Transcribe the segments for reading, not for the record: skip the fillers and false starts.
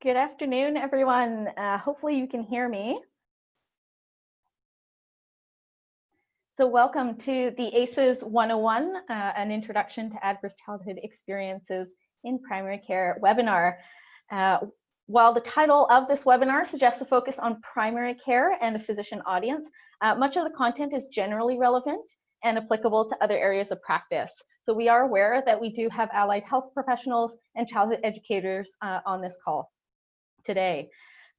Good afternoon, everyone. Hopefully you can hear me. So welcome to the ACEs 101, an Introduction to Adverse Childhood Experiences in Primary Care webinar. While the title of this webinar suggests a focus on primary care and a physician audience, much of the content is generally relevant and applicable to other areas of practice. So we are aware that we do have allied health professionals and childhood educators on this call today.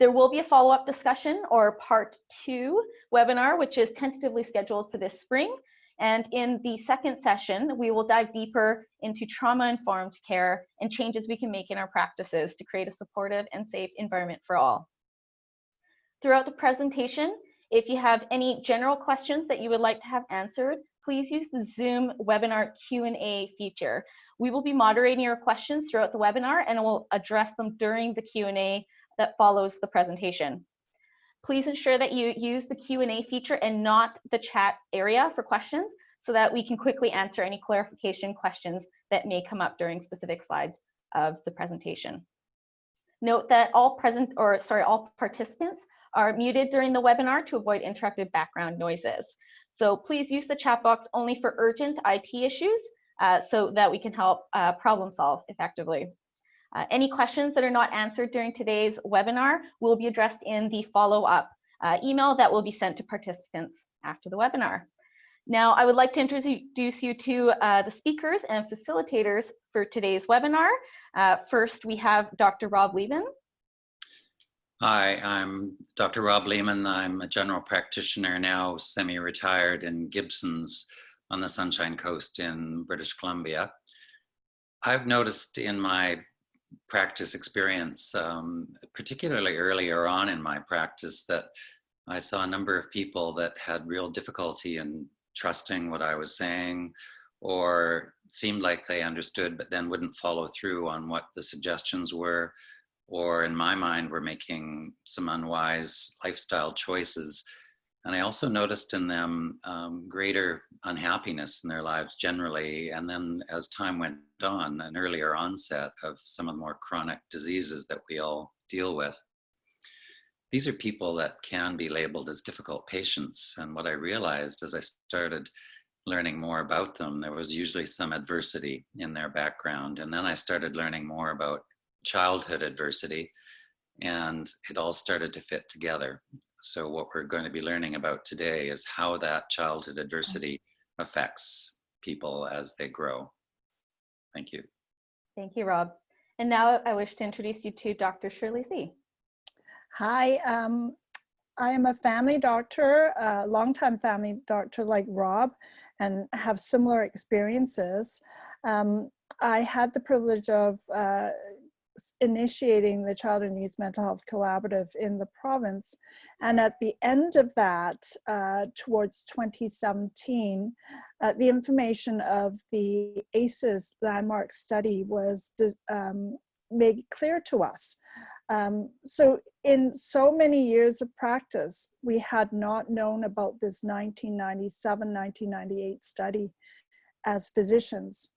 There will be a follow-up discussion or part 2 webinar, which is tentatively scheduled for this spring. And in the second session, we will dive deeper into trauma-informed care and changes we can make in our practices to create a supportive and safe environment for all. Throughout the presentation, if you have any general questions that you would like to have answered, please use the Zoom webinar Q&A feature. We will be moderating your questions throughout the webinar and we'll address them during the Q&A that follows the presentation. Please ensure that you use the Q&A feature and not the chat area for questions so that we can quickly answer any clarification questions that may come up during specific slides of the presentation. Note that all participants are muted during the webinar to avoid interrupted background noises. So please use the chat box only for urgent IT issues so that we can help problem solve effectively. Any questions that are not answered during today's webinar will be addressed in the follow-up email that will be sent to participants after the webinar. Now, I would like to introduce you to the speakers and facilitators for today's webinar. First, we have Dr. Rob Lehman. Hi, I'm Dr. Rob Lehman. I'm a general practitioner now, semi-retired in Gibson's on the Sunshine Coast in British Columbia. I've noticed in my practice experience, particularly earlier on in my practice, that I saw a number of people that had real difficulty in trusting what I was saying, or seemed like they understood but then wouldn't follow through on what the suggestions were, or in my mind were making some unwise lifestyle choices. And I also noticed in them greater unhappiness in their lives generally. And then as time went on, an earlier onset of some of the more chronic diseases that we all deal with. These are people that can be labeled as difficult patients. And what I realized as I started learning more about them, there was usually some adversity in their background. And then I started learning more about childhood adversity, and it all started to fit together. So what we're going to be learning about today is how that childhood adversity affects people as they grow. Thank you. Thank you, Rob. And now I wish to introduce you to Dr. Shirley Z. Hi, I am a family doctor, a longtime family doctor like Rob, and have similar experiences. I had the privilege of initiating the Child and Youth Mental Health Collaborative in the province. And at the end of that, towards 2017, the information of the ACEs landmark study was made clear to us. So in so many years of practice, we had not known about this 1997-1998 study as physicians.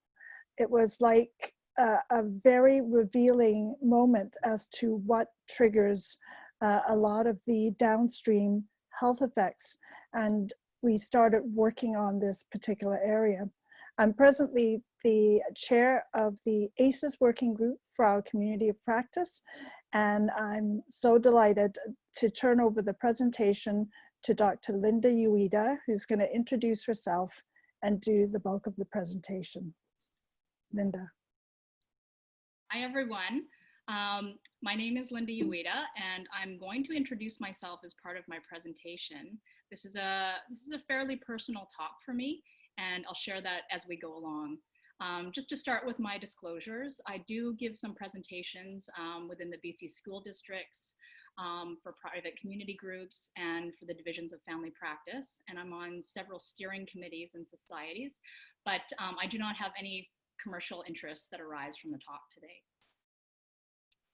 It was like a very revealing moment as to what triggers a lot of the downstream health effects. And we started working on this particular area. I'm presently the chair of the ACEs working group for our community of practice. And I'm so delighted to turn over the presentation to Dr. Linda Uyeda, who's going to introduce herself and do the bulk of the presentation. Linda. Hi, everyone. My name is Linda Uyeda, and I'm going to introduce myself as part of my presentation. This is a fairly personal talk for me, and I'll share that as we go along. Just to start with my disclosures, I do give some presentations within the BC school districts, for private community groups, and for the divisions of family practice, and I'm on several steering committees and societies, but I do not have any commercial interests that arise from the talk today.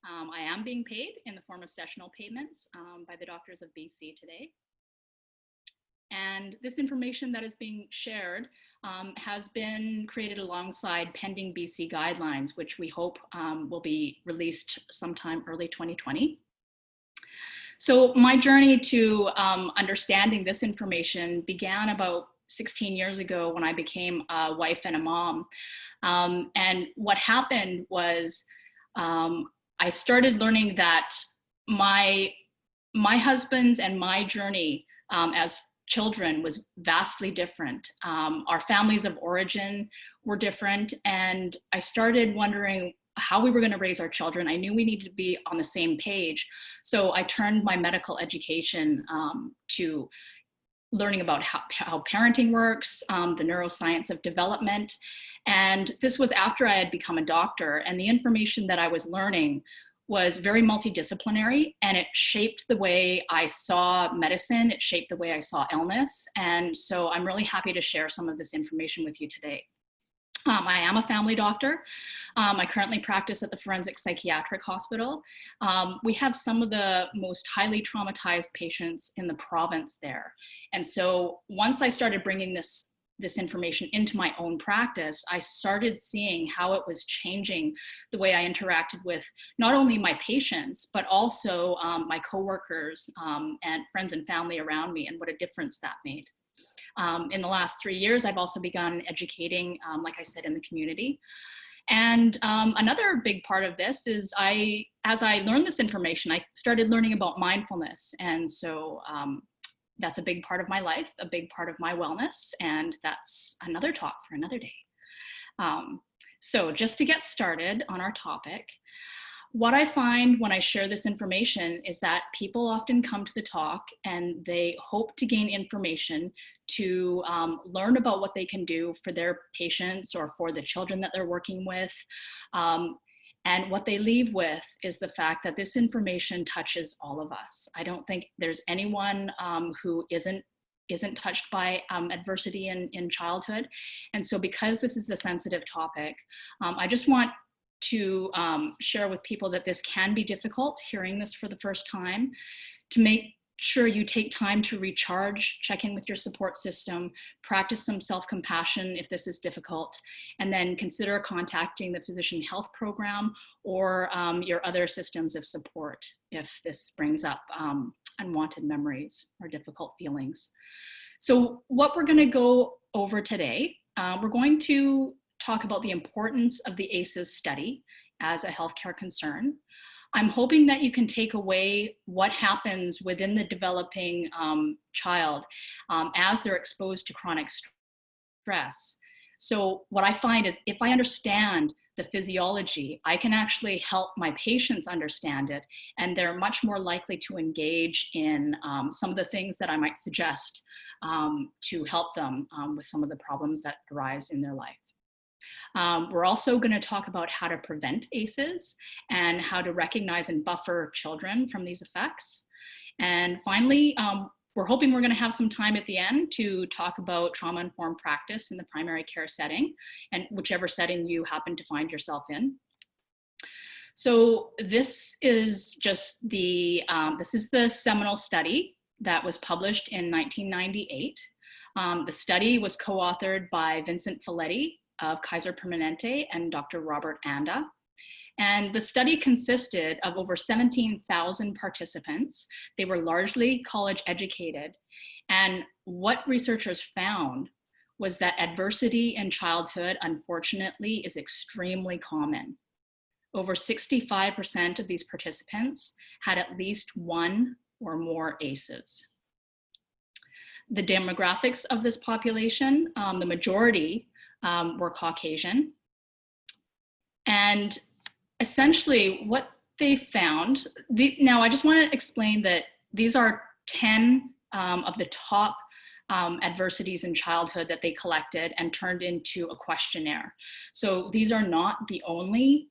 I am being paid in the form of sessional payments by the Doctors of BC today. And this information that is being shared has been created alongside pending BC guidelines, which we hope will be released sometime early 2020. So my journey to understanding this information began about 16 years ago when I became a wife and a mom. And what happened was I started learning that my husband's and my journey as children was vastly different. Our families of origin were different, and I started wondering how we were going to raise our children. I knew we needed to be on the same page. So I turned my medical education to learning about how parenting works, the neuroscience of development. And this was after I had become a doctor, and the information that I was learning was very multidisciplinary, and it shaped the way I saw medicine, it shaped the way I saw illness. And so I'm really happy to share some of this information with you today. I am a family doctor. I currently practice at the Forensic Psychiatric Hospital. We have some of the most highly traumatized patients in the province there. And so once I started bringing this information into my own practice, I started seeing how it was changing the way I interacted with not only my patients, but also my coworkers and friends and family around me, and what a difference that made. In the last 3 years, I've also begun educating, like I said, in the community. And another big part of this is as I learned this information, I started learning about mindfulness. And so that's a big part of my life, a big part of my wellness, and that's another talk for another day. So just to get started on our topic, what I find when I share this information is that people often come to the talk and they hope to gain information to learn about what they can do for their patients or for the children that they're working with. And what they leave with is the fact that this information touches all of us. I don't think there's anyone who isn't touched by adversity in childhood. And so because this is a sensitive topic, I just want to share with people that this can be difficult, hearing this for the first time, to make sure you take time to recharge, check in with your support system, practice some self-compassion if this is difficult, and then consider contacting the physician health program or your other systems of support if this brings up unwanted memories or difficult feelings. So what we're going to go over today, we're going to talk about the importance of the ACEs study as a healthcare concern. I'm hoping that you can take away what happens within the developing child as they're exposed to chronic stress. So what I find is if I understand the physiology, I can actually help my patients understand it, and they're much more likely to engage in some of the things that I might suggest to help them with some of the problems that arise in their life. We're also going to talk about how to prevent ACEs and how to recognize and buffer children from these effects. And finally, we're hoping we're going to have some time at the end to talk about trauma-informed practice in the primary care setting, and whichever setting you happen to find yourself in. So this is just the seminal study that was published in 1998. The study was co-authored by Vincent Folletti of Kaiser Permanente and Dr. Robert Anda. And the study consisted of over 17,000 participants. They were largely college educated. And what researchers found was that adversity in childhood, unfortunately, is extremely common. Over 65% of these participants had at least one or more ACEs. The demographics of this population, the majority were Caucasian. And essentially what they found, now I just want to explain that these are 10 of the top adversities in childhood that they collected and turned into a questionnaire. So these are not the only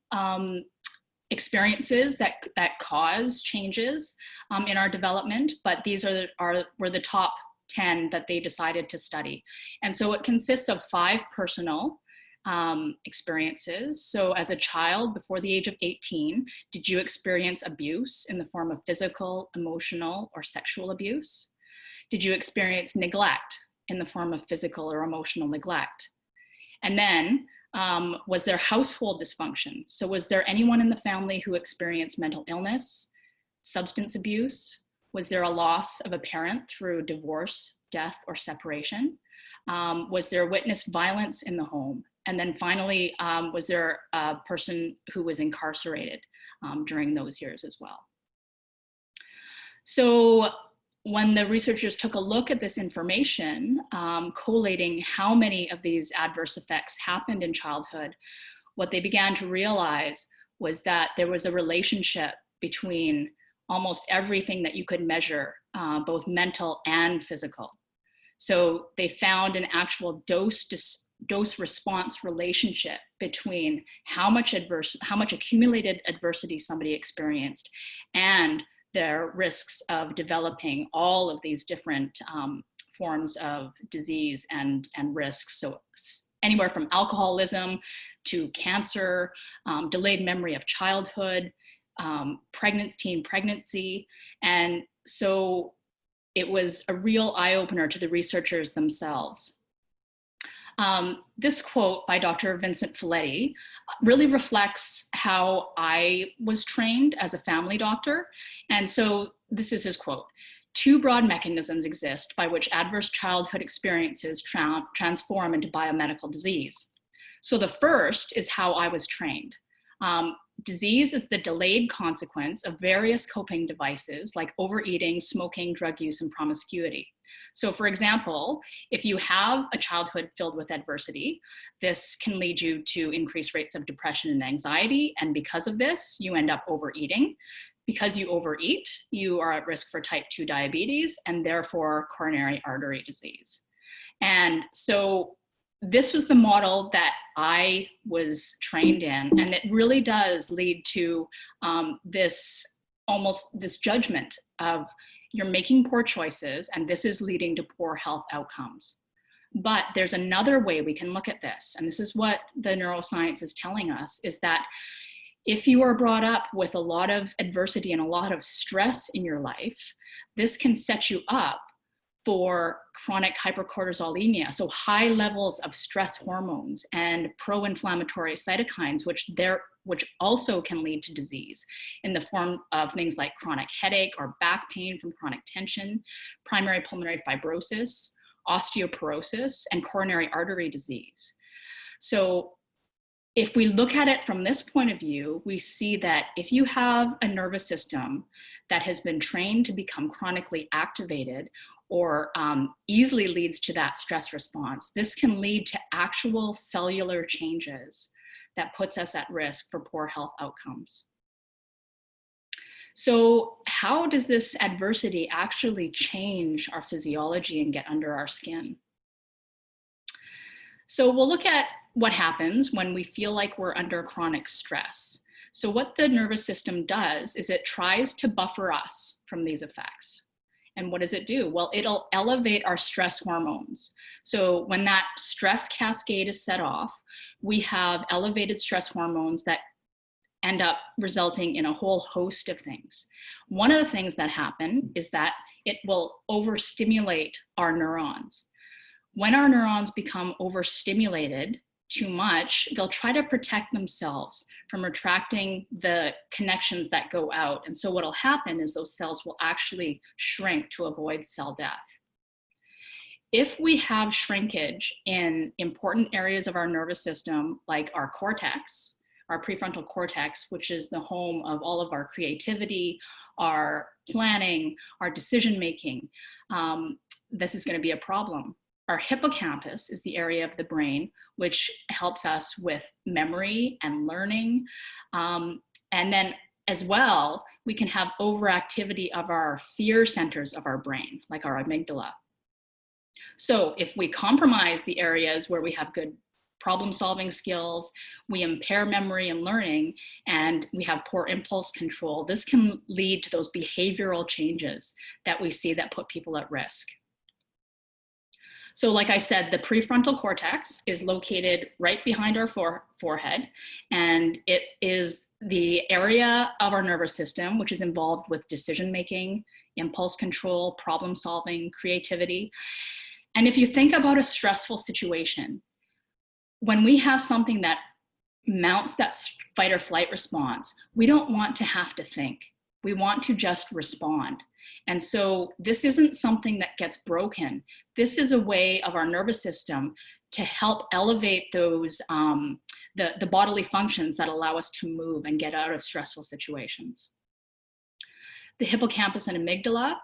experiences that cause changes in our development, but these were the top 10 that they decided to study. And so it consists of 5 personal experiences. So as a child before the age of 18, did you experience abuse in the form of physical, emotional, or sexual abuse? Did you experience neglect in the form of physical or emotional neglect? And then, was there household dysfunction? So was there anyone in the family who experienced mental illness, substance abuse? Was there a loss of a parent through divorce, death, or separation? Was there witnessed violence in the home? And then finally, was there a person who was incarcerated during those years as well? So when the researchers took a look at this information, collating how many of these adverse effects happened in childhood, what they began to realize was that there was a relationship between almost everything that you could measure, both mental and physical. So they found an actual dose-response relationship between how much accumulated adversity somebody experienced and their risks of developing all of these different forms of disease and risks. So anywhere from alcoholism to cancer, delayed memory of childhood, pregnancy. And so it was a real eye-opener to the researchers themselves. This quote by Dr. Vincent Folletti really reflects how I was trained as a family doctor. And so this is his quote: "Two broad mechanisms exist by which adverse childhood experiences transform into biomedical disease. So the first is how I was trained. Disease is the delayed consequence of various coping devices like overeating, smoking, drug use, and promiscuity. So for example, if you have a childhood filled with adversity, this can lead you to increased rates of depression and anxiety. And because of this, you end up overeating. Because you overeat, you are at risk for type 2 diabetes and therefore coronary artery disease." And so this was the model that I was trained in, and it really does lead to this judgment of you're making poor choices and this is leading to poor health outcomes. But there's another way we can look at this, and this is what the neuroscience is telling us, is that if you are brought up with a lot of adversity and a lot of stress in your life, this can set you up for chronic hypercortisolemia, so high levels of stress hormones and pro-inflammatory cytokines, which also can lead to disease in the form of things like chronic headache or back pain from chronic tension, primary pulmonary fibrosis, osteoporosis, and coronary artery disease. So if we look at it from this point of view, we see that if you have a nervous system that has been trained to become chronically activated or easily leads to that stress response, this can lead to actual cellular changes that puts us at risk for poor health outcomes. So how does this adversity actually change our physiology and get under our skin? So we'll look at what happens when we feel like we're under chronic stress. So what the nervous system does is it tries to buffer us from these effects. And what does it do? Well, it'll elevate our stress hormones. So when that stress cascade is set off, we have elevated stress hormones that end up resulting in a whole host of things. One of the things that happen is that it will overstimulate our neurons. When our neurons become overstimulated too much, they'll try to protect themselves from retracting the connections that go out. And so what'll happen is those cells will actually shrink to avoid cell death. If we have shrinkage in important areas of our nervous system, like our cortex, our prefrontal cortex, which is the home of all of our creativity, our planning, our decision-making, this is going to be a problem. Our hippocampus is the area of the brain which helps us with memory and learning. And then as well, we can have overactivity of our fear centers of our brain, like our amygdala. So if we compromise the areas where we have good problem-solving skills, we impair memory and learning, and we have poor impulse control, this can lead to those behavioral changes that we see that put people at risk. So like I said, the prefrontal cortex is located right behind our forehead, and it is the area of our nervous system which is involved with decision-making, impulse control, problem solving, creativity. And if you think about a stressful situation, when we have something that mounts that fight or flight response, we don't want to have to think. We want to just respond. And so this isn't something that gets broken. This is a way of our nervous system to help elevate those, the bodily functions that allow us to move and get out of stressful situations. The hippocampus and amygdala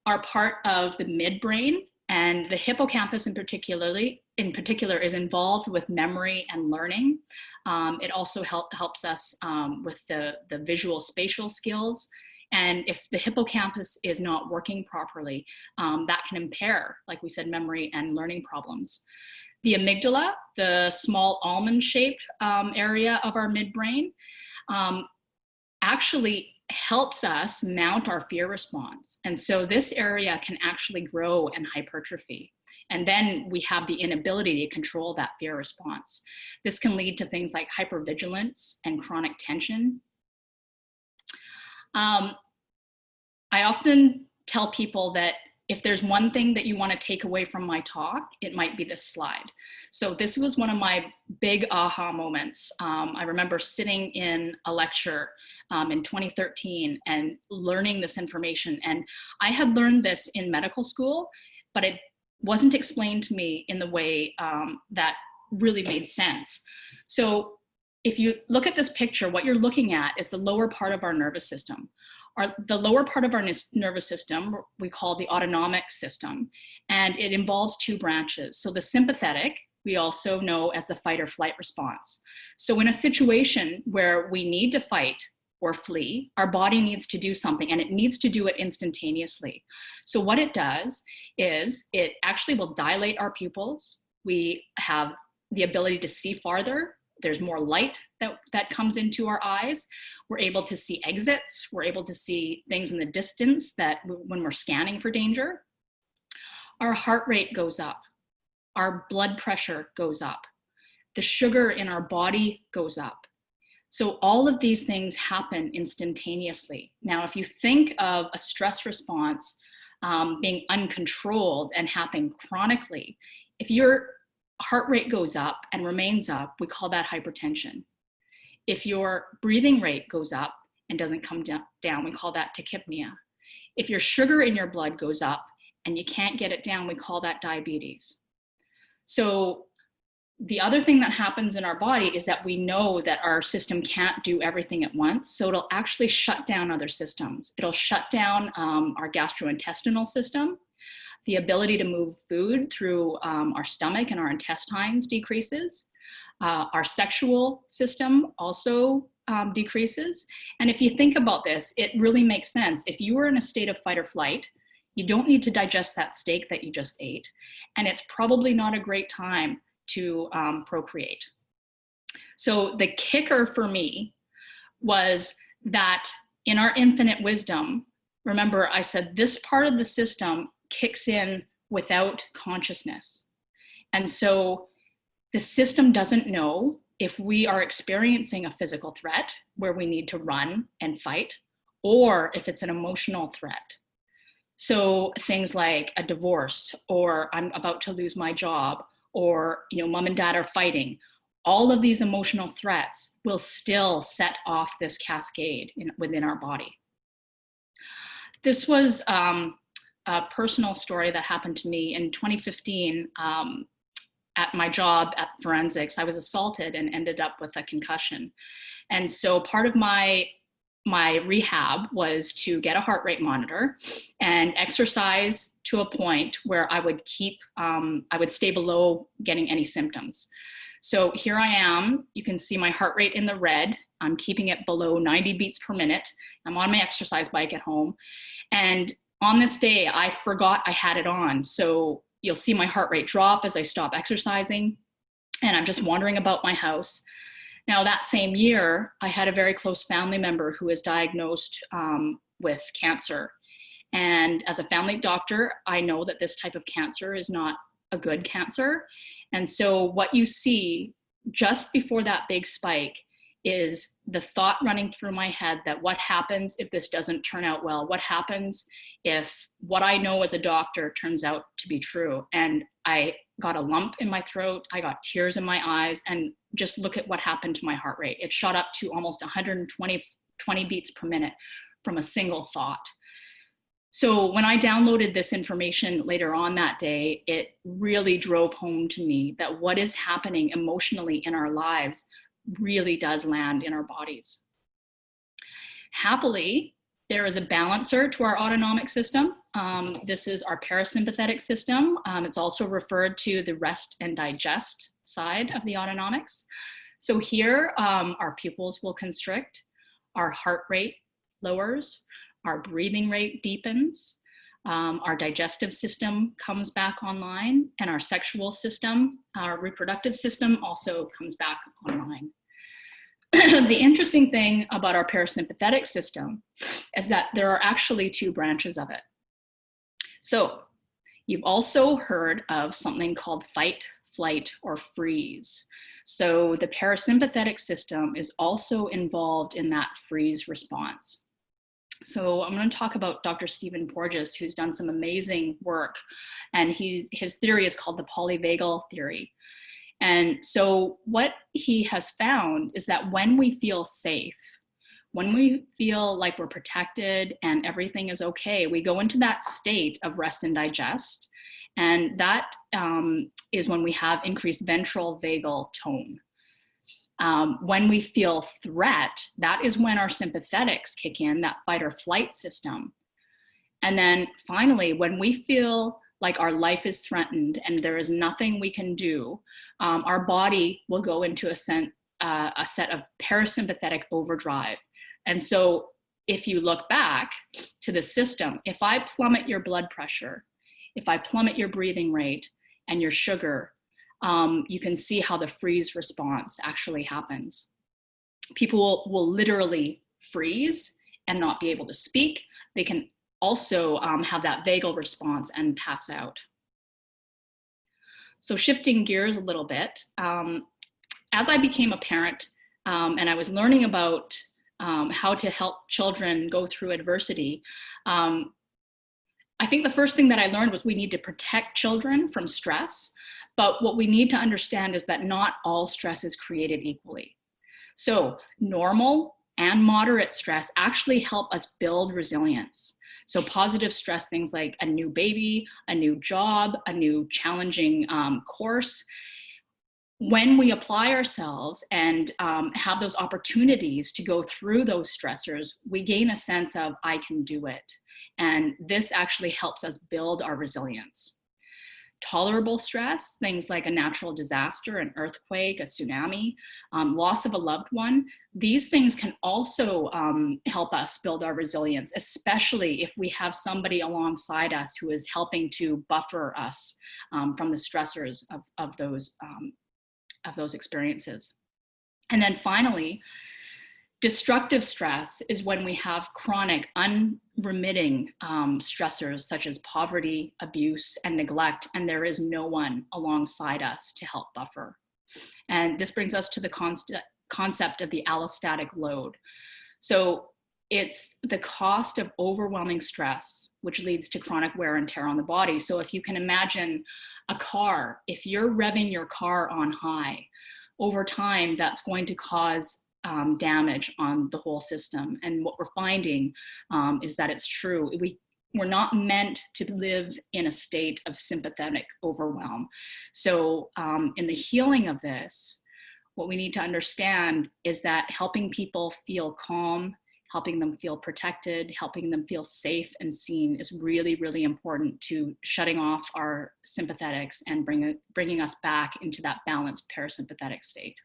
are part of the midbrain, and the hippocampus in particular is involved with memory and learning. It also helps us with the visual spatial skills. And if the hippocampus is not working properly, that can impair, like we said, memory and learning problems. The amygdala, the small almond-shaped area of our midbrain, actually helps us mount our fear response. And so this area can actually grow and hypertrophy. And then we have the inability to control that fear response. This can lead to things like hypervigilance and chronic tension. I often tell people that if there's one thing that you want to take away from my talk, it might be this slide. So this was one of my big aha moments. I remember sitting in a lecture in 2013 and learning this information. And I had learned this in medical school, but it wasn't explained to me in the way that really made sense. So if you look at this picture, what you're looking at is the lower part of our nervous system. The lower part of our nervous system we call the autonomic system, and it involves two branches. So the sympathetic, we also know as the fight or flight response. So in a situation where we need to fight or flee, our body needs to do something, and it needs to do it instantaneously. So what it does is it actually will dilate our pupils. We have the ability to see farther. There's more light that comes into our eyes. We're able to see exits. We're able to see things in the distance that when we're scanning for danger. Our heart rate goes up. Our blood pressure goes up. The sugar in our body goes up. So all of these things happen instantaneously. Now, if you think of a stress response being uncontrolled and happening chronically, if your heart rate goes up and remains up, we call that hypertension. If your breathing rate goes up and doesn't come down, we call that tachypnea. If your sugar in your blood goes up and you can't get it down, we call that diabetes. So the other thing that happens in our body is that we know that our system can't do everything at once. So it'll actually shut down other systems. It'll shut down our gastrointestinal system. The ability to move food through our stomach and our intestines decreases. Our sexual system also decreases. And if you think about this, it really makes sense. If you were in a state of fight or flight, you don't need to digest that steak that you just ate. And it's probably not a great time to procreate. So the kicker for me was that in our infinite wisdom, remember I said this part of the system kicks in without consciousness. And so the system doesn't know if we are experiencing a physical threat where we need to run and fight, or if it's an emotional threat. So things like a divorce, or I'm about to lose my job, or mom and dad are fighting. All of these emotional threats will still set off this cascade within our body. This was a personal story that happened to me in 2015 at my job at forensics. I was assaulted and ended up with a concussion. And so part of my rehab was to get a heart rate monitor and exercise to a point where I would stay below getting any symptoms. So here I am, you can see my heart rate in the red. I'm keeping it below 90 beats per minute. I'm on my exercise bike at home. And on this day, I forgot I had it on. So you'll see my heart rate drop as I stop exercising, and I'm just wandering about my house. Now that same year, I had a very close family member who was diagnosed with cancer. And as a family doctor, I know that this type of cancer is not a good cancer. And so what you see just before that big spike is the thought running through my head that what happens if this doesn't turn out well? What happens if what I know as a doctor turns out to be true? And I got a lump in my throat, I got tears in my eyes, and just look at what happened to my heart rate. It shot up to almost 120 beats per minute from a single thought. So when I downloaded this information later on that day, it really drove home to me that what is happening emotionally in our lives really does land in our bodies. Happily, there is a balancer to our autonomic system. This is our parasympathetic system. It's also referred to the rest and digest side of the autonomics. So here, our pupils will constrict, our heart rate lowers, our breathing rate deepens, our digestive system comes back online, and our sexual system, our reproductive system also comes back online. The interesting thing about our parasympathetic system is that there are actually two branches of it. So you've also heard of something called fight, flight, or freeze. So the parasympathetic system is also involved in that freeze response. So I'm going to talk about Dr. Stephen Porges, who's done some amazing work, and his theory is called the polyvagal theory. And so what he has found is that when we feel safe, when we feel like we're protected and everything is okay, we go into that state of rest and digest. And that is when we have increased ventral vagal tone. When we feel threat, that is when our sympathetics kick in, that fight or flight system. And then finally, when we feel like our life is threatened and there is nothing we can do, our body will go into a set of parasympathetic overdrive. And so if you look back to the system, if I plummet your blood pressure, if I plummet your breathing rate and your sugar, you can see how the freeze response actually happens. People will literally freeze and not be able to speak. They can also have that vagal response and pass out. So shifting gears a little bit, as I became a parent and I was learning about how to help children go through adversity, I think the first thing that I learned was we need to protect children from stress, but what we need to understand is that not all stress is created equally. So normal and moderate stress actually help us build resilience. So positive stress, things like a new baby, a new job, a new challenging course. When we apply ourselves and have those opportunities to go through those stressors, we gain a sense of, I can do it. And this actually helps us build our resilience. Tolerable stress, things like a natural disaster, an earthquake, a tsunami, loss of a loved one, these things can also help us build our resilience, especially if we have somebody alongside us who is helping to buffer us from the stressors of those experiences. And then finally, destructive stress is when we have chronic, unremitting stressors such as poverty, abuse, and neglect, and there is no one alongside us to help buffer. And this brings us to the concept of the allostatic load. So it's the cost of overwhelming stress, which leads to chronic wear and tear on the body. So if you can imagine a car, if you're revving your car on high, over time, that's going to cause damage on the whole system. And what we're finding is that it's true. We're not meant to live in a state of sympathetic overwhelm. So in the healing of this, what we need to understand is that helping people feel calm, helping them feel protected, helping them feel safe and seen is really, really important to shutting off our sympathetics and bringing us back into that balanced parasympathetic state.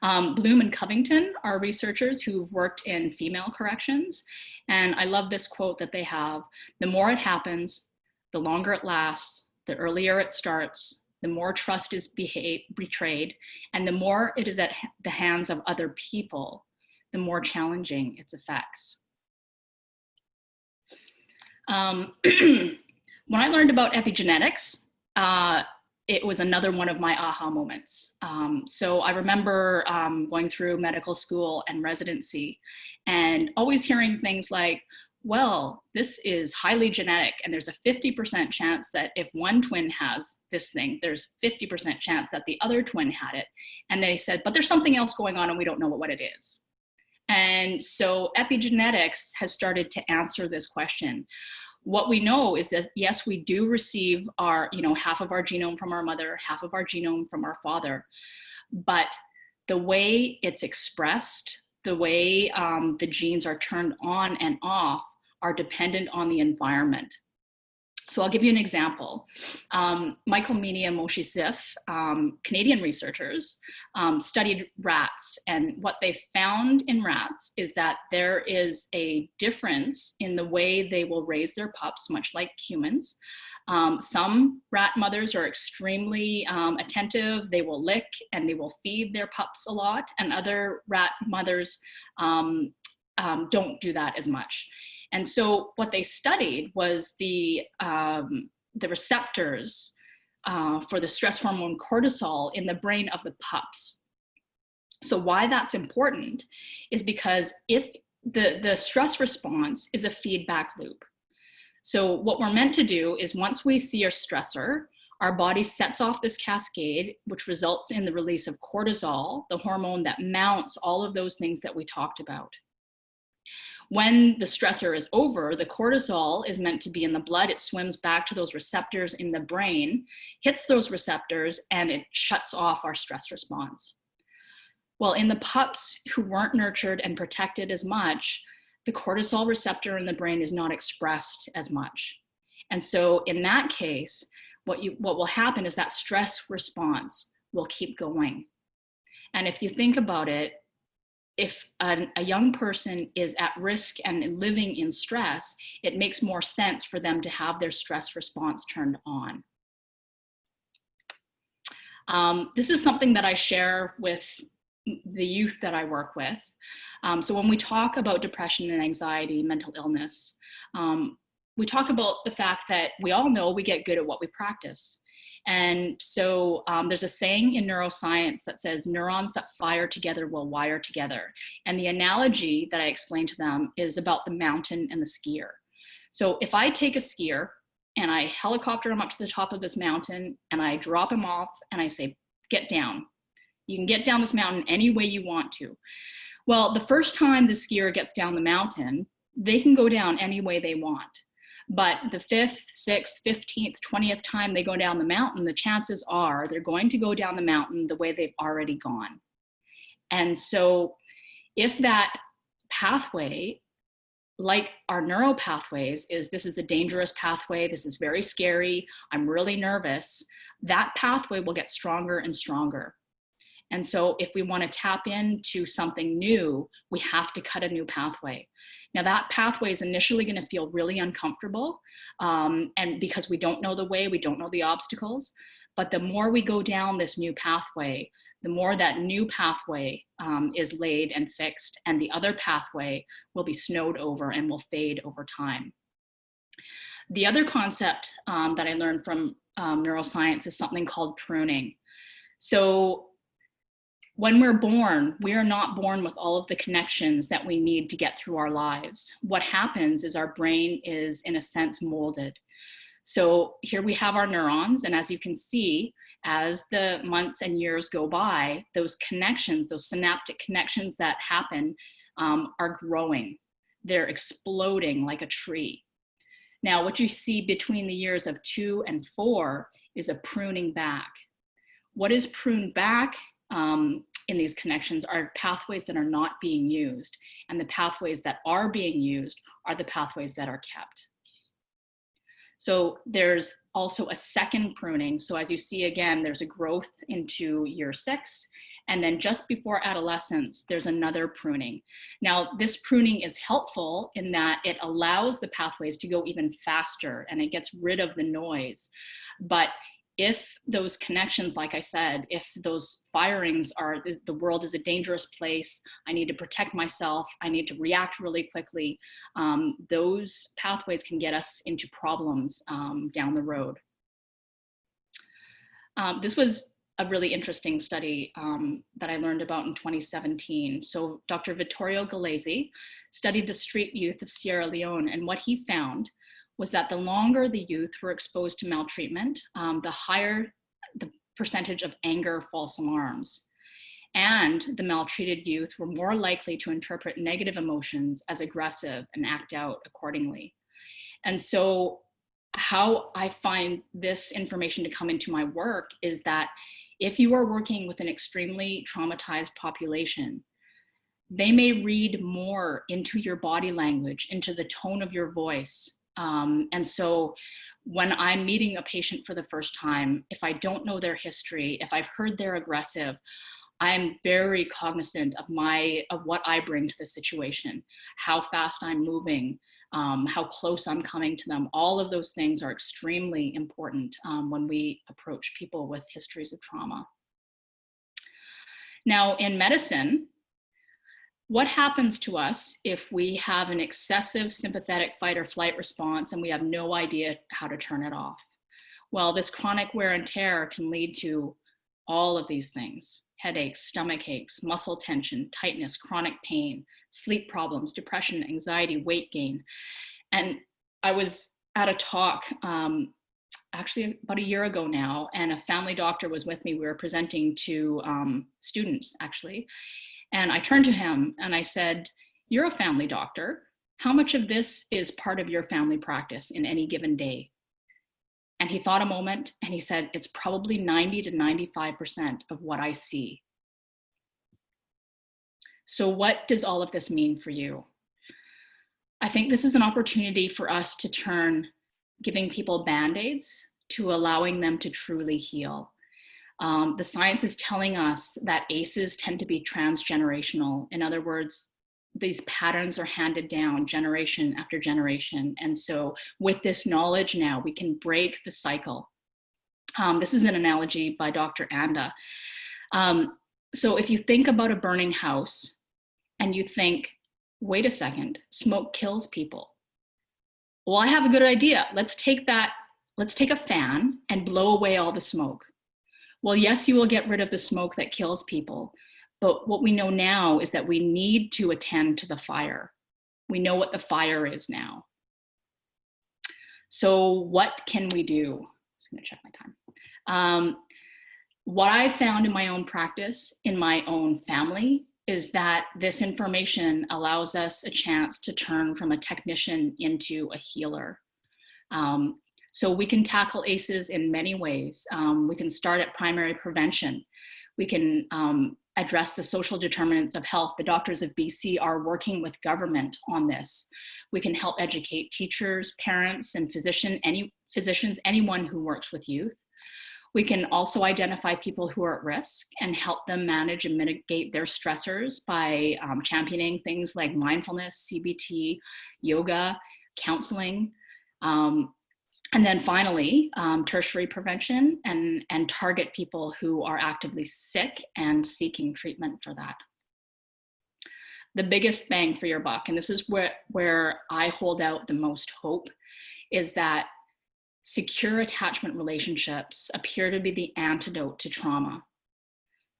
Bloom and Covington are researchers who've worked in female corrections. And I love this quote that they have: the more it happens, the longer it lasts, the earlier it starts, the more trust is betrayed, and the more it is at the hands of other people, the more challenging its effects. When I learned about epigenetics, it was another one of my aha moments. So I remember going through medical school and residency and always hearing things like, well, this is highly genetic and there's a 50% chance that if one twin has this thing, there's 50% chance that the other twin had it. And they said, but there's something else going on and we don't know what it is. And so epigenetics has started to answer this question. What we know is that, yes, we do receive our, half of our genome from our mother, half of our genome from our father, but the way it's expressed, the way the genes are turned on and off are dependent on the environment. So I'll give you an example. Michael Meany and Moshe Sif, Canadian researchers, studied rats, and what they found in rats is that there is a difference in the way they will raise their pups, much like humans. Some rat mothers are extremely attentive. They will lick and they will feed their pups a lot, and other rat mothers don't do that as much. And so what they studied was the receptors for the stress hormone cortisol in the brain of the pups. So why that's important is because if the stress response is a feedback loop. So what we're meant to do is once we see a stressor, our body sets off this cascade, which results in the release of cortisol, the hormone that mounts all of those things that we talked about. When the stressor is over, the cortisol is meant to be in the blood. It swims back to those receptors in the brain, hits those receptors, and it shuts off our stress response. Well, in the pups who weren't nurtured and protected as much, the cortisol receptor in the brain is not expressed as much. And so in that case, what will happen is that stress response will keep going. And if you think about it, if a young person is at risk and living in stress, it makes more sense for them to have their stress response turned on. This is something that I share with the youth that I work with. So when we talk about depression and anxiety, mental illness, we talk about the fact that we all know we get good at what we practice. And so there's a saying in neuroscience that says neurons that fire together will wire together. And the analogy that I explain to them is about the mountain and the skier. So if I take a skier and I helicopter him up to the top of this mountain and I drop him off and I say, get down. You can get down this mountain any way you want to. Well, the first time the skier gets down the mountain, they can go down any way they want. But the 5th, 6th, 15th, 20th time they go down the mountain, the chances are they're going to go down the mountain the way they've already gone. And so if that pathway, like our neural pathways, is this is a dangerous pathway, this is very scary, I'm really nervous, that pathway will get stronger and stronger. And so if we want to tap into something new, we have to cut a new pathway. Now that pathway is initially going to feel really uncomfortable, and because we don't know the way, we don't know the obstacles, but the more we go down this new pathway, the more that new pathway is laid and fixed, and the other pathway will be snowed over and will fade over time. The other concept that I learned from neuroscience is something called pruning. So when we're born, we are not born with all of the connections that we need to get through our lives. What happens is our brain is, in a sense, molded. So here we have our neurons, and as you can see, as the months and years go by, those connections, those synaptic connections that happen are growing. They're exploding like a tree. Now, what you see between the years of 2 and 4 is a pruning back. What is pruned back in these connections are pathways that are not being used, and the pathways that are being used are the pathways that are kept. So there's also a second pruning. So as you see again, there's a growth into year 6, and then just before adolescence, there's another pruning. Now, this pruning is helpful in that it allows the pathways to go even faster and it gets rid of the noise. But if those connections, like I said, if those firings are, the world is a dangerous place, I need to protect myself, I need to react really quickly, those pathways can get us into problems down the road. This was a really interesting study that I learned about in 2017. So Dr. Vittorio Galeazzi studied the street youth of Sierra Leone, and what he found was that the longer the youth were exposed to maltreatment, the higher the percentage of anger, false alarms. And the maltreated youth were more likely to interpret negative emotions as aggressive and act out accordingly. And so how I find this information to come into my work is that if you are working with an extremely traumatized population, they may read more into your body language, into the tone of your voice. And so when I'm meeting a patient for the first time, if I don't know their history, if I've heard they're aggressive, I'm very cognizant of what I bring to the situation, how fast I'm moving, how close I'm coming to them. All of those things are extremely important when we approach people with histories of trauma. Now, in medicine, what happens to us if we have an excessive sympathetic fight or flight response and we have no idea how to turn it off? Well, this chronic wear and tear can lead to all of these things: headaches, stomach aches, muscle tension, tightness, chronic pain, sleep problems, depression, anxiety, weight gain. And I was at a talk actually about a year ago now, and a family doctor was with me. We were presenting to students, actually. And I turned to him and I said, "You're a family doctor. How much of this is part of your family practice in any given day?" And he thought a moment and he said, "It's probably 90 to 95% of what I see." So what does all of this mean for you? I think this is an opportunity for us to turn giving people Band-Aids to allowing them to truly heal. The science is telling us that ACEs tend to be transgenerational. In other words, these patterns are handed down generation after generation. And so with this knowledge now, we can break the cycle. This is an analogy by Dr. Anda. So if you think about a burning house and you think, wait a second, smoke kills people. Well, I have a good idea. Let's take a fan and blow away all the smoke. Well, yes, you will get rid of the smoke that kills people, but what we know now is that we need to attend to the fire. We know what the fire is now. So what can we do? I'm just gonna check my time. What I found in my own practice, in my own family, is that this information allows us a chance to turn from a technician into a healer. So we can tackle ACEs in many ways. We can start at primary prevention. We can address the social determinants of health. The doctors of BC are working with government on this. We can help educate teachers, parents, and physicians, anyone who works with youth. We can also identify people who are at risk and help them manage and mitigate their stressors by championing things like mindfulness, CBT, yoga, counseling. And then finally, tertiary prevention and target people who are actively sick and seeking treatment for that. The biggest bang for your buck, and this is where I hold out the most hope, is that secure attachment relationships appear to be the antidote to trauma.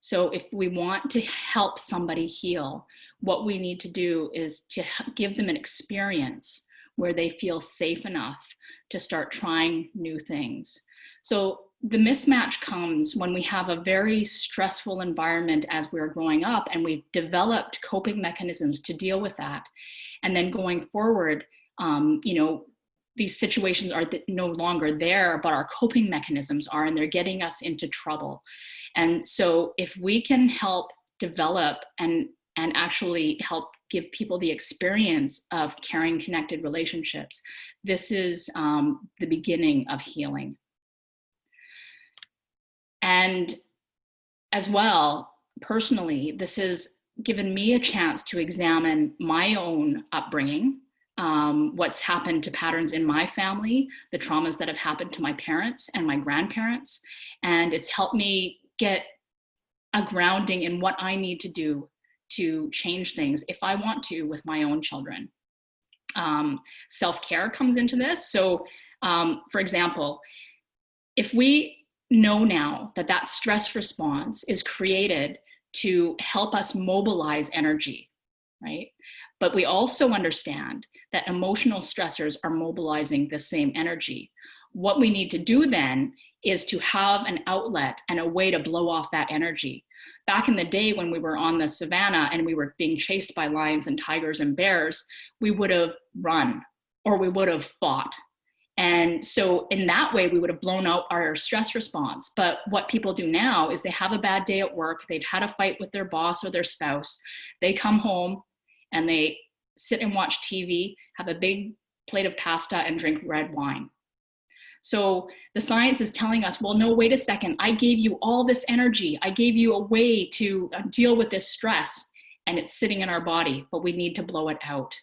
So if we want to help somebody heal, what we need to do is to give them an experience where they feel safe enough to start trying new things. So the mismatch comes when we have a very stressful environment as we're growing up, and we've developed coping mechanisms to deal with that. And then going forward, these situations are no longer there, but our coping mechanisms are, and they're getting us into trouble. And so if we can help develop and actually help give people the experience of caring, connected relationships, this is the beginning of healing. And as well, personally, this has given me a chance to examine my own upbringing, what's happened to patterns in my family, the traumas that have happened to my parents and my grandparents. And it's helped me get a grounding in what I need to do to change things if I want to with my own children. Self-care comes into this. So for example, if we know now that that stress response is created to help us mobilize energy, right? But we also understand that emotional stressors are mobilizing the same energy. What we need to do then is to have an outlet and a way to blow off that energy. Back in the day when we were on the savannah and we were being chased by lions and tigers and bears, we would have run or we would have fought. And so in that way, we would have blown out our stress response. But what people do now is they have a bad day at work, they've had a fight with their boss or their spouse, they come home and they sit and watch TV, have a big plate of pasta and drink red wine. So the science is telling us, well, no, wait a second, I gave you all this energy, I gave you a way to deal with this stress, and it's sitting in our body, but we need to blow it out.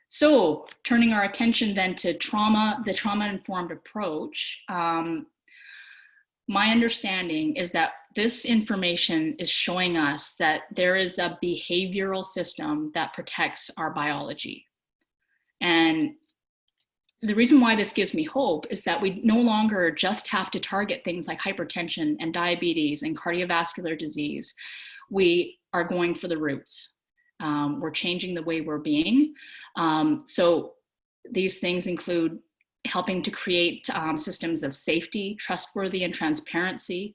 So turning our attention then to trauma, the trauma-informed approach, my understanding is that this information is showing us that there is a behavioral system that protects our biology. And the reason why this gives me hope is that we no longer just have to target things like hypertension and diabetes and cardiovascular disease. We are going for the roots. We're changing the way we're being. So these things include helping to create systems of safety, trustworthy, and transparency,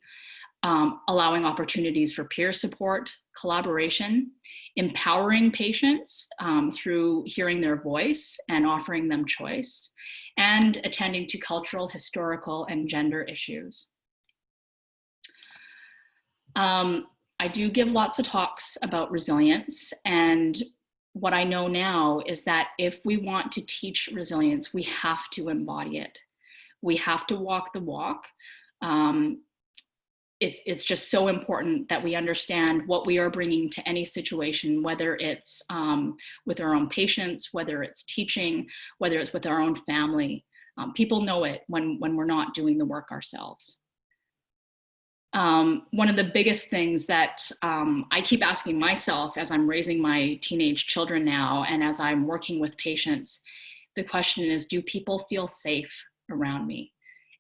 allowing opportunities for peer support, collaboration, empowering patients through hearing their voice and offering them choice, and attending to cultural, historical, and gender issues. I do give lots of talks about resilience, and what I know now is that if we want to teach resilience, we have to embody it. We have to walk the walk. It's just so important that we understand what we are bringing to any situation, whether it's with our own patients, whether it's teaching, whether it's with our own family. People know it when we're not doing the work ourselves. One of the biggest things that I keep asking myself as I'm raising my teenage children now and as I'm working with patients, the question is, do people feel safe around me?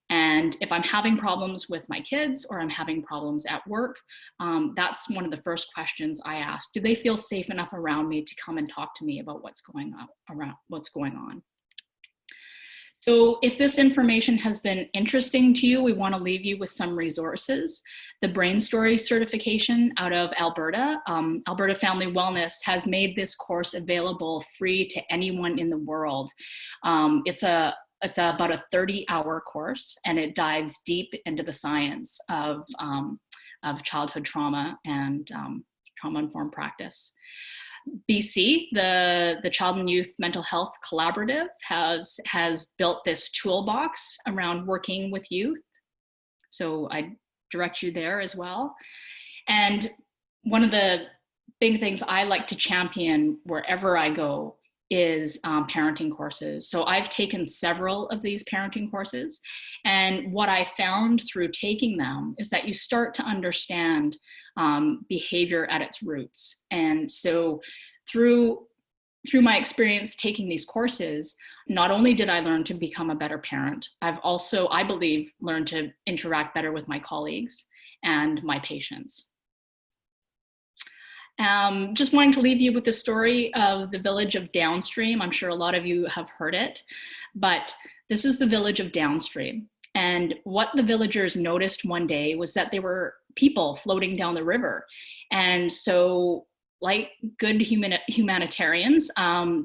And if I'm having problems with my kids or I'm having problems at work, that's one of the first questions I ask. Do they feel safe enough around me to come and talk to me about what's going on? So if this information has been interesting to you, we want to leave you with some resources. The Brain Story certification out of Alberta, Alberta Family Wellness has made this course available free to anyone in the world. It's about a 30-hour course, and it dives deep into the science of childhood trauma and trauma-informed practice. BC, the Child and Youth Mental Health Collaborative, has built this toolbox around working with youth. So I direct you there as well. And one of the big things I like to champion wherever I go is parenting courses. So I've taken several of these parenting courses, and what I found through taking them is that you start to understand behavior at its roots. And so through my experience taking these courses, not only did I learn to become a better parent, I've also, I believe, learned to interact better with my colleagues and my patients. Just wanting to leave you with the story of the village of Downstream. I'm sure a lot of you have heard it, but this is the village of Downstream. And what the villagers noticed one day was that there were people floating down the river. And so, like good humanitarians,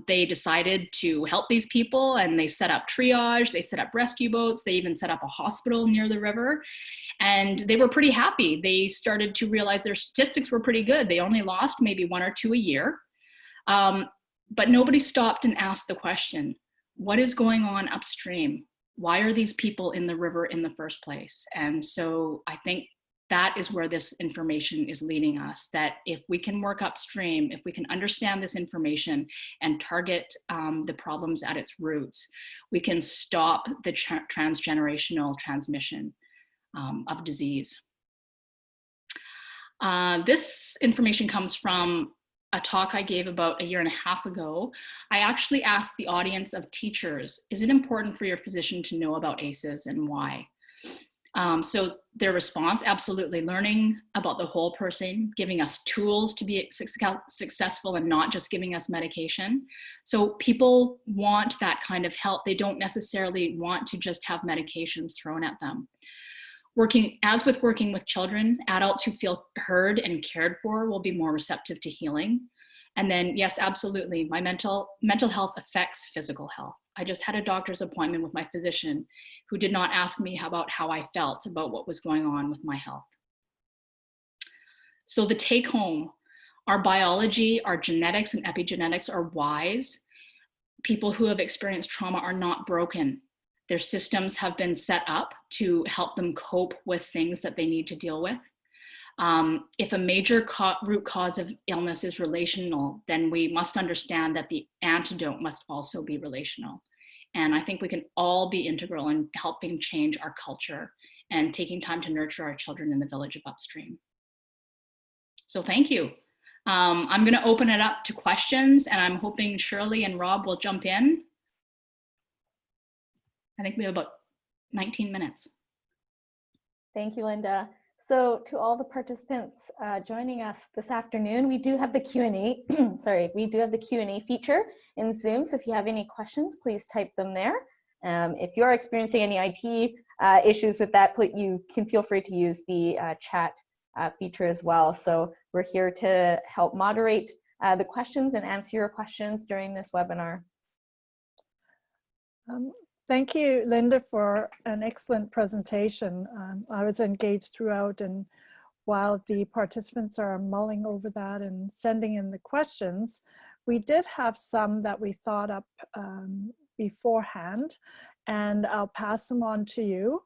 they decided to help these people, and they set up triage, they set up rescue boats, they even set up a hospital near the river. And they were pretty happy. They started to realize their statistics were pretty good. They only lost maybe 1 or 2 a year. But nobody stopped and asked the question, what is going on upstream? Why are these people in the river in the first place? And so I think that is where this information is leading us, that if we can work upstream, if we can understand this information and target the problems at its roots, we can stop the transgenerational transmission of disease. This information comes from a talk I gave about 1.5 years ago, I actually asked the audience of teachers, is it important for your physician to know about ACEs and why? So their response, absolutely. Learning about the whole person, giving us tools to be successful and not just giving us medication. So people want that kind of help. They don't necessarily want to just have medications thrown at them. Working with children, adults who feel heard and cared for will be more receptive to healing. And then, yes, absolutely, my mental health affects physical health. I just had a doctor's appointment with my physician who did not ask me about how I felt about what was going on with my health. So the take home, our biology, our genetics and epigenetics are wise. People who have experienced trauma are not broken. Their systems have been set up to help them cope with things that they need to deal with. If a major root cause of illness is relational, then we must understand that the antidote must also be relational. And I think we can all be integral in helping change our culture and taking time to nurture our children in the village of upstream. So thank you. I'm going to open it up to questions, and I'm hoping Shirley and Rob will jump in. I think we have about 19 minutes. Thank you, Linda. So to all the participants joining us this afternoon, we do have the Q&A, sorry, we do have the Q&A feature in Zoom. So if you have any questions, please type them there. If you're experiencing any IT issues with that, you can feel free to use the chat feature as well. So we're here to help moderate the questions and answer your questions during this webinar. Thank you, Linda, for an excellent presentation. I was engaged throughout, and while the participants are mulling over that and sending in the questions, we did have some that we thought up beforehand, and I'll pass them on to you.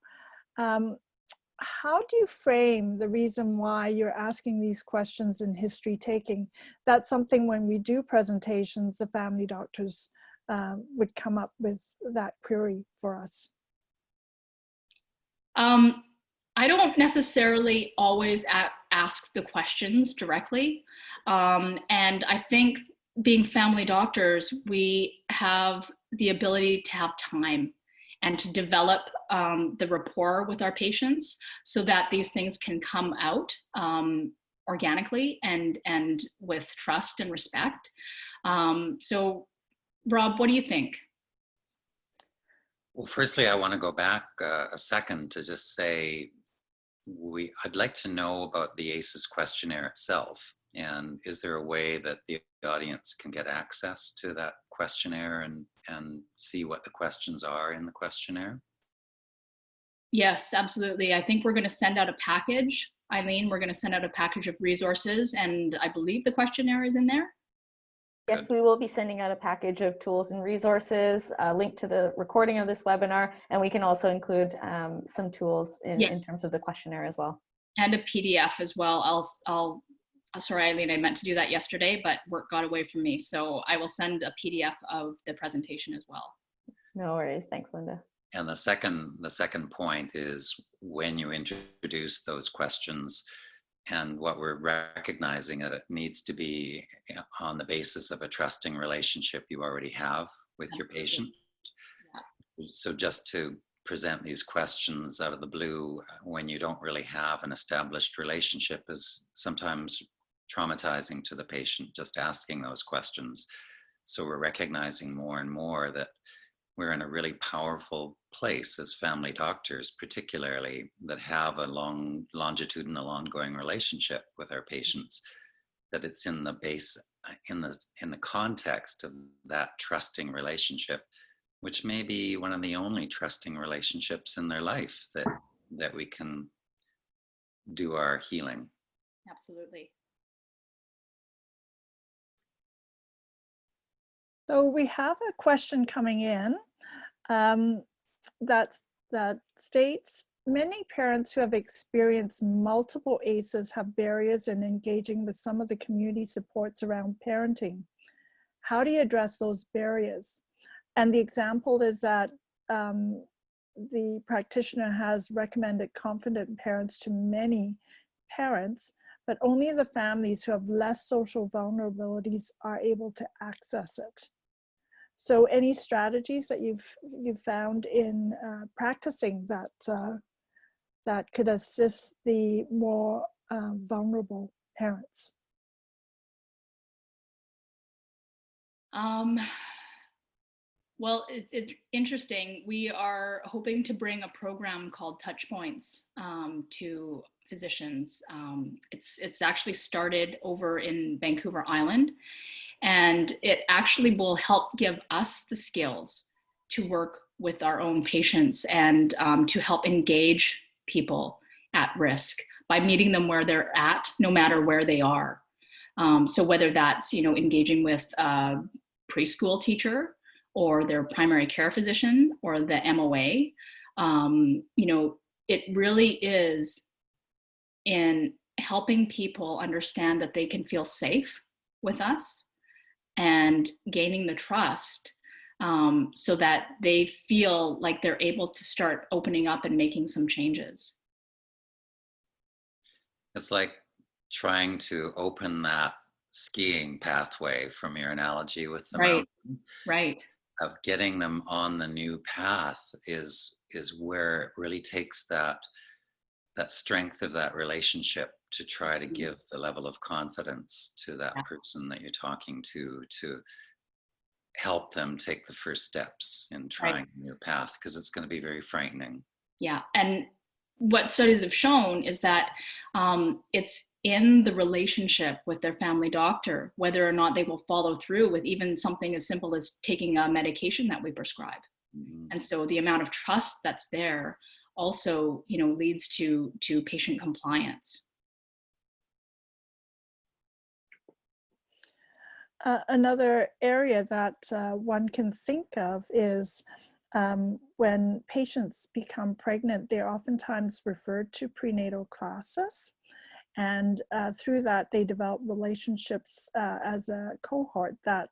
How do you frame the reason why you're asking these questions in history taking? That's something when we do presentations, the family doctors would come up with that query for us. I don't necessarily always ask the questions directly. And I think being family doctors, we have the ability to have time and to develop the rapport with our patients so that these things can come out organically and with trust and respect. So Rob, what do you think? Well, firstly, I want to go back a second to just say I'd like to know about the ACEs questionnaire itself. And is there a way that the audience can get access to that questionnaire and see what the questions are in the questionnaire? Yes, absolutely. I think we're going to send out a package. Eileen, we're going to send out a package of resources, and I believe the questionnaire is in there. Yes, we will be sending out a package of tools and resources, a link to the recording of this webinar, and we can also include some tools in terms of the questionnaire as well. And a PDF as well. Sorry, Eileen, I meant to do that yesterday, but work got away from me. So I will send a PDF of the presentation as well. No worries. Thanks, Linda. And the second point is when you introduce those questions, and what we're recognizing that it needs to be on the basis of a trusting relationship you already have with your patient. Yeah. So just to present these questions out of the blue when you don't really have an established relationship is sometimes traumatizing to the patient, just asking those questions. So we're recognizing more and more that we're in a really powerful place as family doctors, particularly that have a long longitudinal ongoing relationship with our patients, that it's in the context of that trusting relationship, which may be one of the only trusting relationships in their life that we can do our healing. Absolutely. So we have a question coming in that states, many parents who have experienced multiple ACEs have barriers in engaging with some of the community supports around parenting. How do you address those barriers? And the example is that the practitioner has recommended confident parents to many parents, but only the families who have less social vulnerabilities are able to access it. So any strategies that you've found in practicing that could assist the more vulnerable parents? Well, it's interesting. We are hoping to bring a program called Touch Points to physicians. It's actually started over in Vancouver Island, and it actually will help give us the skills to work with our own patients and to help engage people at risk by meeting them where they're at, no matter where they are. So whether that's, engaging with a preschool teacher or their primary care physician or the MOA, it really is in helping people understand that they can feel safe with us and gaining the trust so that they feel like they're able to start opening up and making some changes. It's like trying to open that skiing pathway from your analogy with the mountain. Right. Of getting them on the new path is where it really takes that strength of that relationship to try to give the level of confidence to that person that you're talking to help them take the first steps in trying a new path, because it's going to be very frightening. Yeah, and what studies have shown is that it's in the relationship with their family doctor, whether or not they will follow through with even something as simple as taking a medication that we prescribe. Mm-hmm. And so the amount of trust that's there also, leads to patient compliance. Another area that one can think of is when patients become pregnant, they're oftentimes referred to prenatal classes. And through that, they develop relationships as a cohort that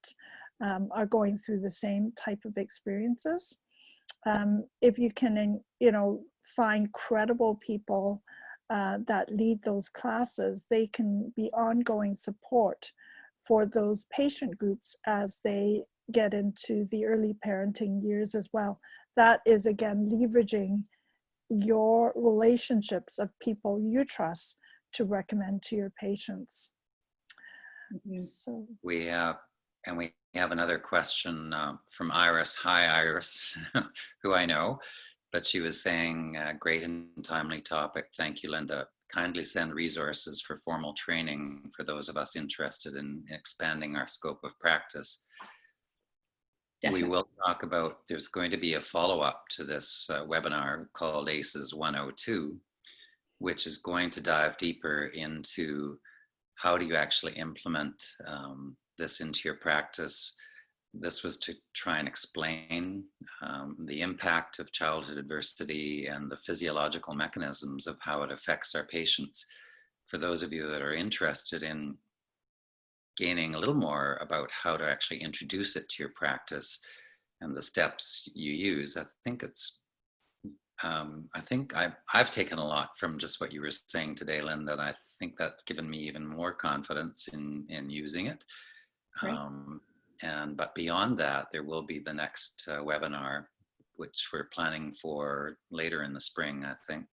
are going through the same type of experiences. If you can, find credible people that lead those classes, they can be ongoing support for those patient groups as they get into the early parenting years as well. That is, again, leveraging your relationships of people you trust to recommend to your patients. Mm-hmm. So we have another question from Iris. Hi, Iris, who I know, but she was saying, great and timely topic. Thank you, Linda. Kindly send resources for formal training for those of us interested in expanding our scope of practice. Definitely. We will talk about, there's going to be a follow-up to this webinar called ACES 102, which is going to dive deeper into how do you actually implement this into your practice. This was to try and explain the impact of childhood adversity and the physiological mechanisms of how it affects our patients. For those of you that are interested in gaining a little more about how to actually introduce it to your practice and the steps you use, I think it's I've taken a lot from just what you were saying today, Lynn, that I think that's given me even more confidence in using it. Right. But beyond that, there will be the next webinar, which we're planning for later in the spring, I think,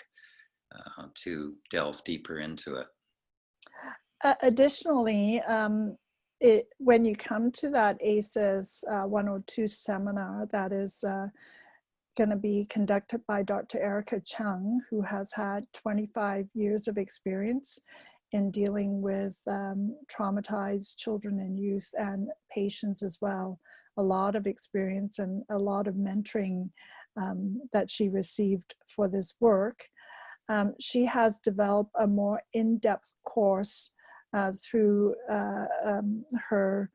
to delve deeper into it. Additionally, when you come to that ACES 102 seminar, that is going to be conducted by Dr. Erica Chung, who has had 25 years of experience in dealing with traumatized children and youth and patients as well. A lot of experience and a lot of mentoring that she received for this work. She has developed a more in-depth course through her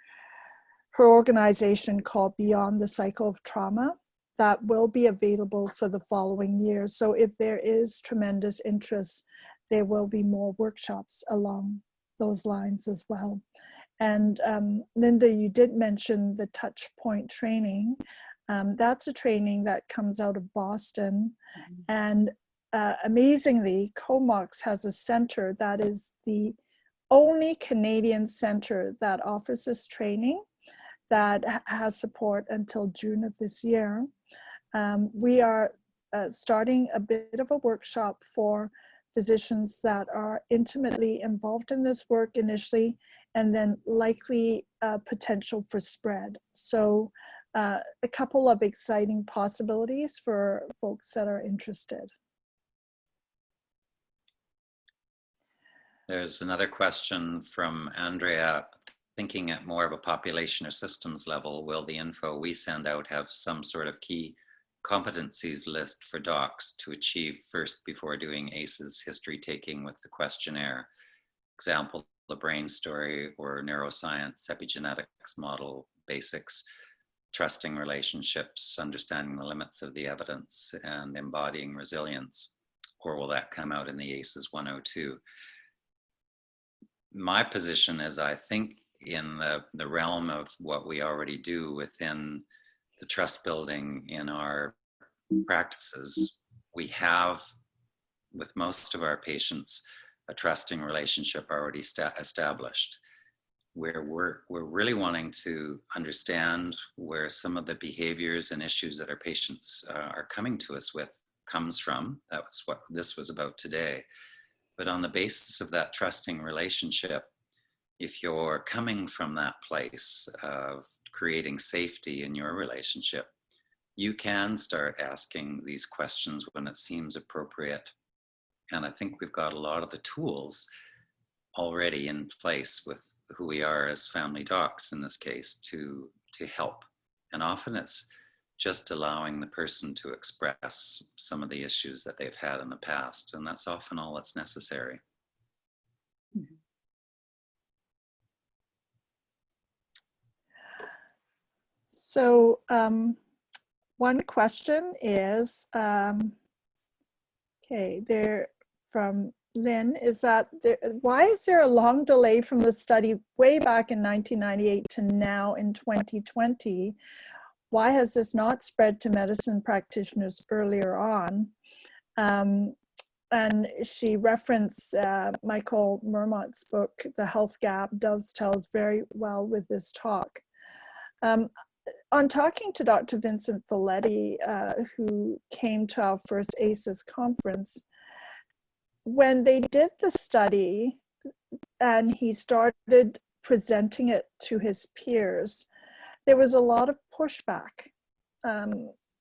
organization called Beyond the Cycle of Trauma, that will be available for the following year. So if there is tremendous interest, there will be more workshops along those lines as well. And Linda, you did mention the touch point training. That's a training that comes out of Boston. Mm-hmm. And amazingly, COMOX has a center that is the only Canadian center that offers this training that has support until June of this year. We are starting a bit of a workshop for physicians that are intimately involved in this work initially, and then likely potential for spread. So a couple of exciting possibilities for folks that are interested. There's another question from Andrea. Thinking at more of a population or systems level, will the info we send out have some sort of key competencies list for docs to achieve first before doing ACEs history taking with the questionnaire? Example, the brain story or neuroscience, epigenetics model basics, trusting relationships, understanding the limits of the evidence, and embodying resilience? Or will that come out in the ACEs 102? My position is, I think, in the realm of what we already do within the trust building in our practices, we have, with most of our patients, a trusting relationship already established, where we're really wanting to understand where some of the behaviors and issues that our patients are coming to us with comes from. That's what this was about today. But on the basis of that trusting relationship, if you're coming from that place of creating safety in your relationship, you can start asking these questions when it seems appropriate. And I think we've got a lot of the tools already in place with who we are as family docs in this case to help. And often it's just allowing the person to express some of the issues that they've had in the past. And that's often all that's necessary. So one question is, okay, there from Lynn, is that why is there a long delay from the study way back in 1998 to now in 2020? Why has this not spread to medicine practitioners earlier on? And she referenced Michael Mermont's book, The Health Gap, dovetails very well with this talk. On talking to Dr. Vincent Folletti, who came to our first ACEs conference, when they did the study and he started presenting it to his peers, there was a lot of pushback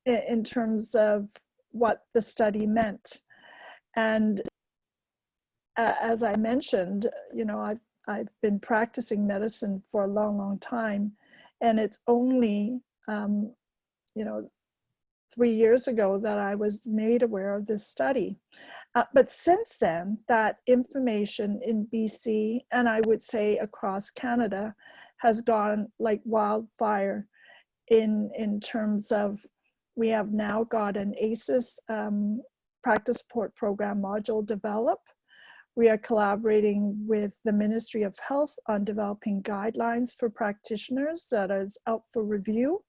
in terms of what the study meant. And as I mentioned, you know, I've been practicing medicine for a long, long time. And it's only, you know, 3 years ago that I was made aware of this study. But since then, that information in BC, and I would say across Canada, has gone like wildfire in terms of, we have now got an ACEs practice support program module developed. We are collaborating with the Ministry of Health on developing guidelines for practitioners that is out for review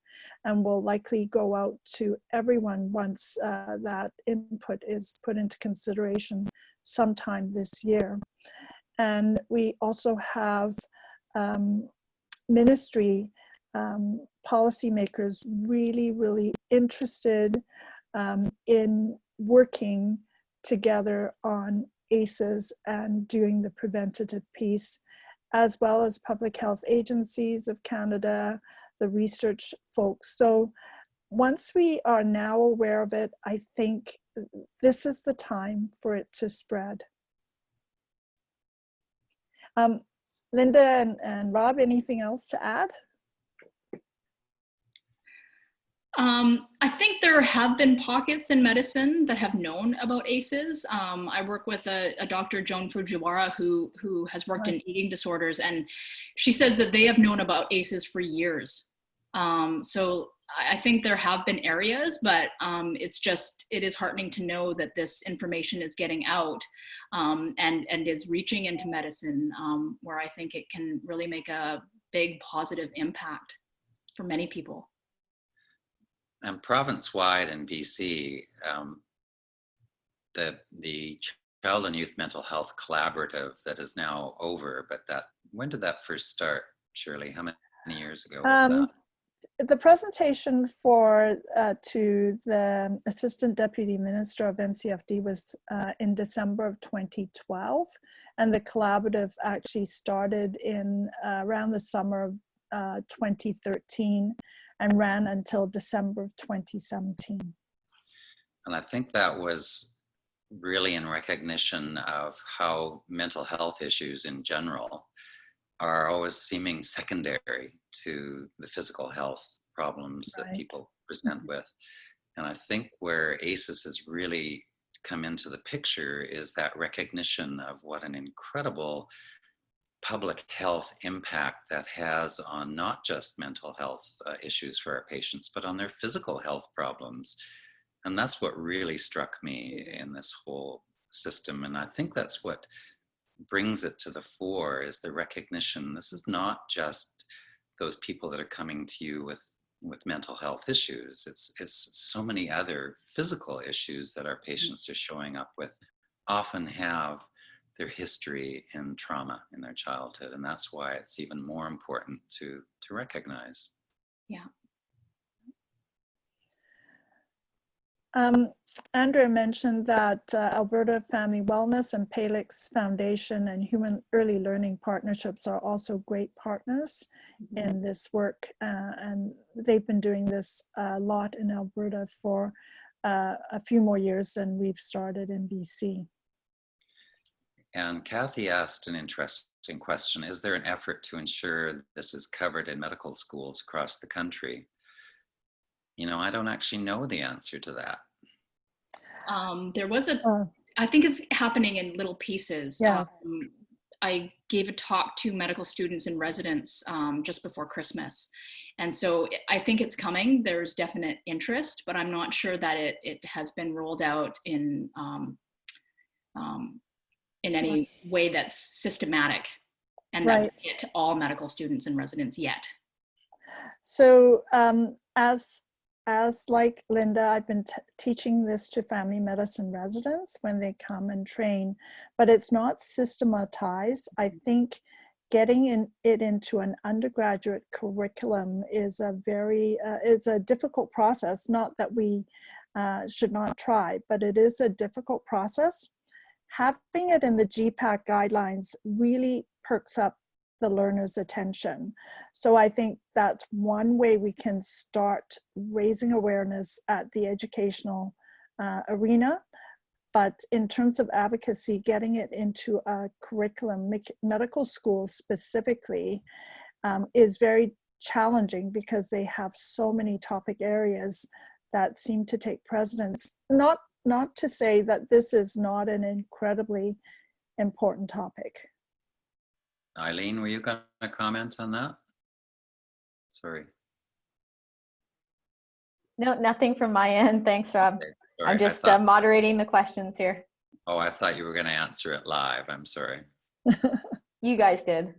and will likely go out to everyone once that input is put into consideration sometime this year. And we also have ministry policymakers really, really interested in working together on ACEs and doing the preventative piece, as well as public health agencies of Canada, the research folks. So once we are now aware of it, I think this is the time for it to spread. Linda and Rob, anything else to add? I think there have been pockets in medicine that have known about ACEs. I work with a Dr. Joan Fujiwara who has worked in eating disorders, and she says that they have known about ACEs for years. So I think there have been areas, but it is heartening to know that this information is getting out and is reaching into medicine, where I think it can really make a big positive impact for many people. And province-wide in BC, the Child and Youth Mental Health Collaborative that is now over, but when did that first start, Shirley? How many years ago was that? The presentation for to the Assistant Deputy Minister of NCFD was in December of 2012, and the collaborative actually started in around the summer of 2013 and ran until December of 2017. And I think that was really in recognition of how mental health issues in general are always seeming secondary to the physical health problems that people present with. And I think where ACEs has really come into the picture is that recognition of what an incredible public health impact that has on not just mental health issues for our patients, but on their physical health problems. And that's what really struck me in this whole system. And I think that's what brings it to the fore, is the recognition this is not just those people that are coming to you with mental health issues. It's so many other physical issues that our patients are showing up with, often have their history in trauma in their childhood. And that's why it's even more important to recognize. Yeah. Andrea mentioned that Alberta Family Wellness and Palix Foundation and Human Early Learning Partnerships are also great partners in this work, and they've been doing this a lot in Alberta for a few more years than we've started in BC. And Kathy asked an interesting question: is there an effort to ensure this is covered in medical schools across the country? You know, I don't actually know the answer to that. There was I think it's happening in little pieces. Yes. I gave a talk to medical students and residents just before Christmas. And so I think it's coming. There's definite interest, but I'm not sure that it has been rolled out in any way that's systematic and that would hit all medical students and residents yet. So as like Linda, I've been teaching this to family medicine residents when they come and train, but it's not systematized. I think getting it into an undergraduate curriculum is a difficult process. Not that we should not try, but it is a difficult process. Having it in the GPAC guidelines really perks up the learner's attention. So I think that's one way we can start raising awareness at the educational arena. But in terms of advocacy, getting it into a curriculum, medical schools specifically, is very challenging because they have so many topic areas that seem to take precedence. Not to say that this is not an incredibly important topic. Eileen, were you going to comment on that? Sorry. No, nothing from my end. Thanks, Rob. Okay, sorry, I'm just moderating the questions here. Oh, I thought you were going to answer it live. I'm sorry. You guys did.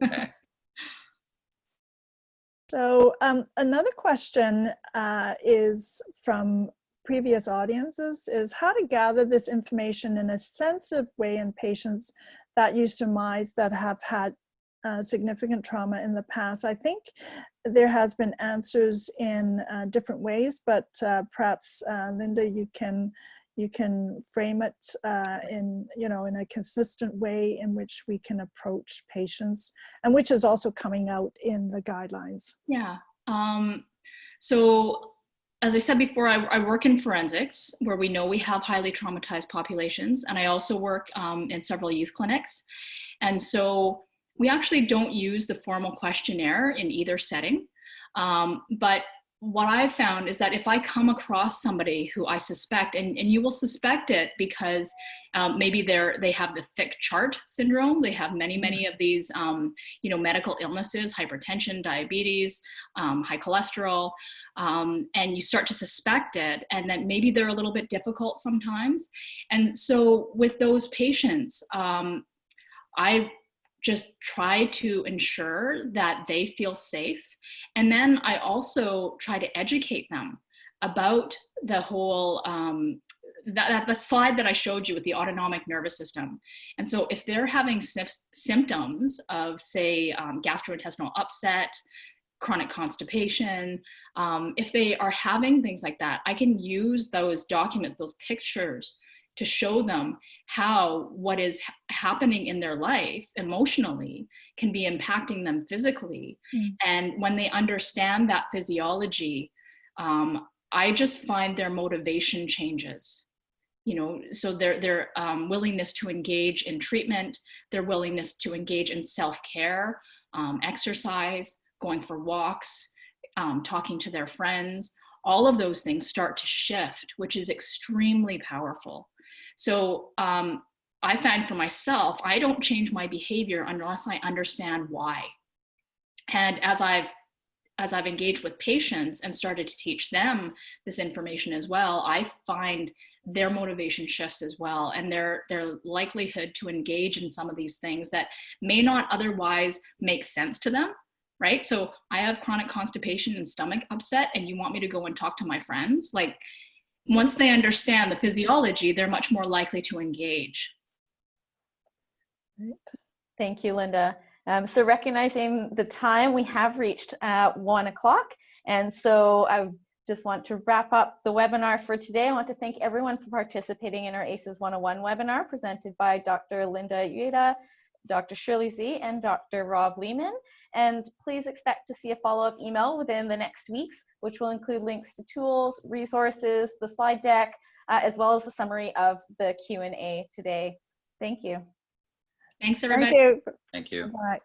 Okay. So another question is from previous audiences is how to gather this information in a sensitive way in patients that you surmise that have had significant trauma in the past. I think there has been answers in different ways, but perhaps Linda, you can frame it in a consistent way in which we can approach patients, and which is also coming out in the guidelines. Yeah. So as I said before, I work in forensics, where we know we have highly traumatized populations, and I also work in several youth clinics. And so we actually don't use the formal questionnaire in either setting. But what I've found is that if I come across somebody who I suspect, and you will suspect it because maybe they have the thick chart syndrome, they have many of these medical illnesses, hypertension, diabetes, high cholesterol, and you start to suspect it, and then maybe they're a little bit difficult sometimes. And so with those patients, I just try to ensure that they feel safe. And then I also try to educate them about the whole the slide that I showed you with the autonomic nervous system. And so if they're having symptoms of, say, gastrointestinal upset, chronic constipation, if they are having things like that, I can use those documents, those pictures, to show them how what is happening in their life emotionally can be impacting them physically. And when they understand that physiology, I just find their motivation changes. You know, so their willingness to engage in treatment, their willingness to engage in self-care, exercise, going for walks, talking to their friends, all of those things start to shift, which is extremely powerful. So I find for myself, I don't change my behavior unless I understand why. And as I've engaged with patients and started to teach them this information as well, I find their motivation shifts as well, and their likelihood to engage in some of these things that may not otherwise make sense to them, right? So I have chronic constipation and stomach upset, and you want me to go and talk to my friends? Like, once they understand the physiology, they're much more likely to engage. Thank you, Linda. So recognizing the time, we have reached 1 o'clock. And so I just want to wrap up the webinar for today. I want to thank everyone for participating in our ACES 101 webinar presented by Dr. Linda Uyeda, Dr. Shirley Z, and Dr. Rob Lehman. And please expect to see a follow-up email within the next weeks, which will include links to tools, resources, the slide deck, as well as a summary of the Q&A today. Thank you. Thanks, everybody. Thank you. Thank you. Bye.